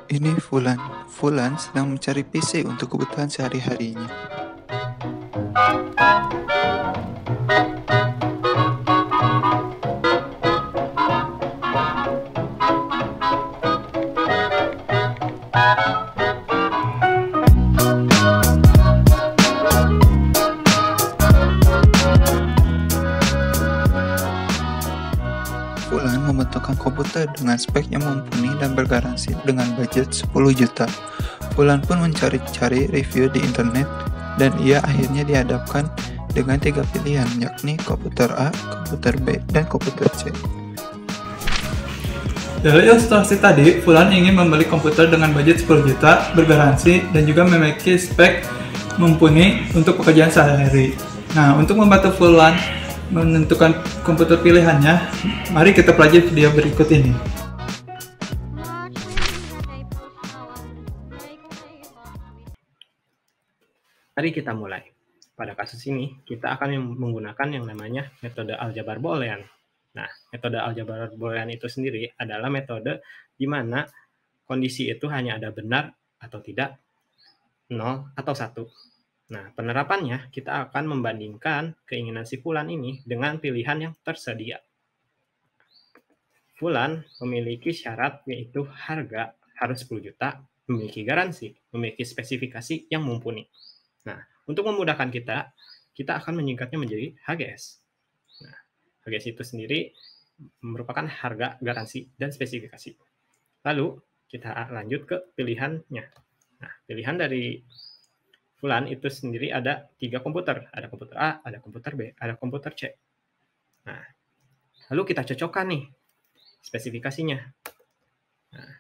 Ini Fulan. Fulan sedang mencari PC untuk kebutuhan sehari-harinya. Fulan membutuhkan komputer dengan spek yang mumpuni dan bergaransi dengan budget 10 juta. Fulan pun mencari-cari review di internet dan ia akhirnya dihadapkan dengan 3 pilihan, yakni komputer A, komputer B, dan komputer C. Dari ilustrasi tadi, Fulan ingin membeli komputer dengan budget 10 juta, bergaransi, dan juga memiliki spek mumpuni untuk pekerjaan sehari-hari. Nah, untuk membantu Fulan menentukan komputer pilihannya, mari kita pelajari video berikut ini. Mari kita mulai. Pada kasus ini, kita akan menggunakan yang namanya metode aljabar boolean. Nah, metode aljabar boolean itu sendiri adalah metode di mana kondisi itu hanya ada benar atau tidak, 0 atau 1. Nah, penerapannya kita akan membandingkan keinginan si Fulan ini dengan pilihan yang tersedia. Fulan memiliki syarat yaitu harga harus 10 juta, memiliki garansi, memiliki spesifikasi yang mumpuni. Nah, untuk memudahkan kita akan menyingkatnya menjadi HGS. Nah, HGS itu sendiri merupakan harga, garansi, dan spesifikasi. Lalu, kita lanjut ke pilihannya. Nah, pilihan dari Fulan itu sendiri ada 3 komputer. Ada komputer A, ada komputer B, ada komputer C. Nah, lalu kita cocokkan nih spesifikasinya. Nah,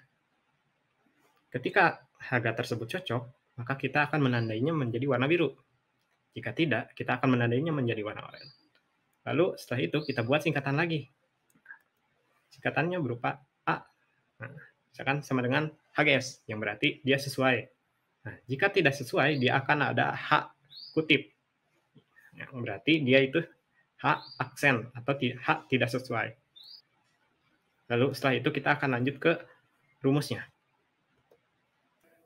ketika harga tersebut cocok, maka kita akan menandainya menjadi warna biru. Jika tidak, kita akan menandainya menjadi warna oranye. Lalu setelah itu kita buat singkatan lagi. Singkatannya berupa A. Nah, misalkan sama dengan HGS, yang berarti dia sesuai. Nah, jika tidak sesuai, dia akan ada H kutip. Yang berarti dia itu H aksen atau H tidak sesuai. Lalu setelah itu kita akan lanjut ke rumusnya.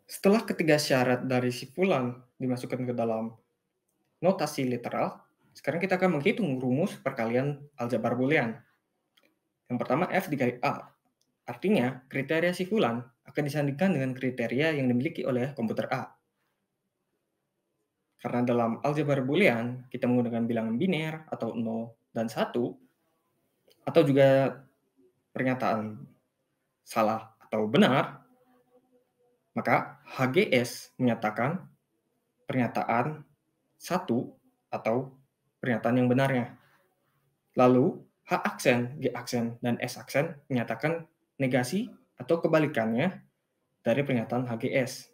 Setelah ketiga syarat dari si Fulan dimasukkan ke dalam notasi literal, sekarang kita akan menghitung rumus perkalian aljabar boolean. Yang pertama, F dikali A. Artinya, kriteria si Fulan akan disandingkan dengan kriteria yang dimiliki oleh komputer A. Karena dalam aljabar boolean, kita menggunakan bilangan biner atau 0 dan 1, atau juga pernyataan salah atau benar, maka HGS menyatakan pernyataan 1 atau pernyataan yang benarnya. Lalu, H aksen, G aksen, dan S aksen menyatakan negasi atau kebalikannya dari pernyataan HGS.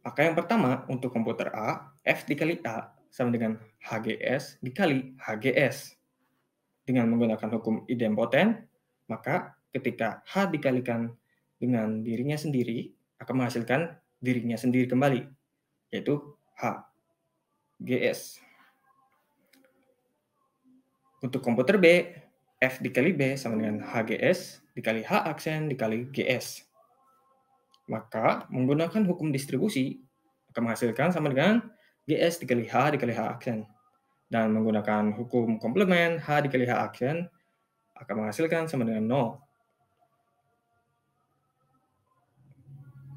Maka yang pertama, untuk komputer A, F dikali A sama dengan HGS dikali HGS. Dengan menggunakan hukum idempoten, maka ketika H dikalikan dengan dirinya sendiri, akan menghasilkan dirinya sendiri kembali, yaitu HGS. Untuk komputer B, F dikali B sama dengan HGS dikali H aksen dikali GS. Maka menggunakan hukum distribusi akan menghasilkan sama dengan GS dikali H dikali H aksen. Dan menggunakan hukum komplement H dikali H aksen akan menghasilkan sama dengan 0.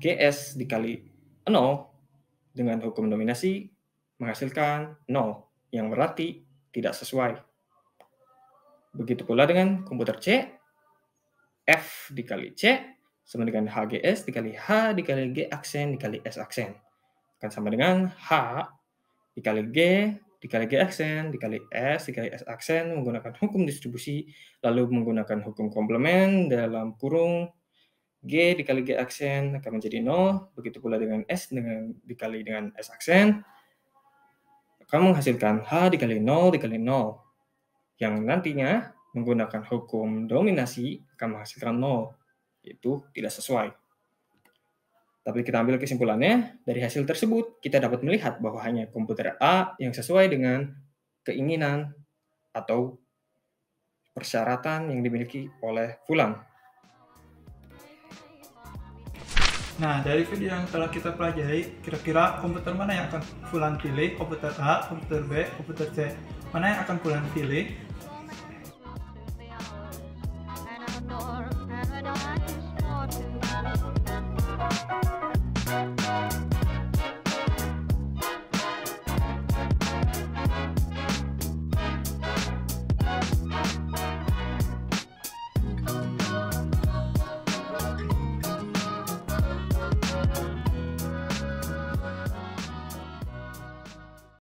GS dikali 0 dengan hukum dominasi menghasilkan 0, yang berarti tidak sesuai. Begitu pula dengan komputer C, F dikali C sama dengan HGS dikali H dikali G aksen dikali S aksen. Akan sama dengan H dikali G dikali G aksen dikali S dikali S aksen menggunakan hukum distribusi, lalu menggunakan hukum komplement dalam kurung G dikali G aksen akan menjadi 0, begitu pula dengan S dikali dengan S aksen akan menghasilkan H dikali 0 dikali 0, yang nantinya menggunakan hukum dominasi akan menghasilkan 0, yaitu tidak sesuai. Tapi kita ambil kesimpulannya, dari hasil tersebut kita dapat melihat bahwa hanya komputer A yang sesuai dengan keinginan atau persyaratan yang dimiliki oleh Fulan. Nah, dari video yang telah kita pelajari, kira-kira komputer mana yang akan Fulan pilih? Komputer A, komputer B, komputer C. Mana yang akan Fulan pilih?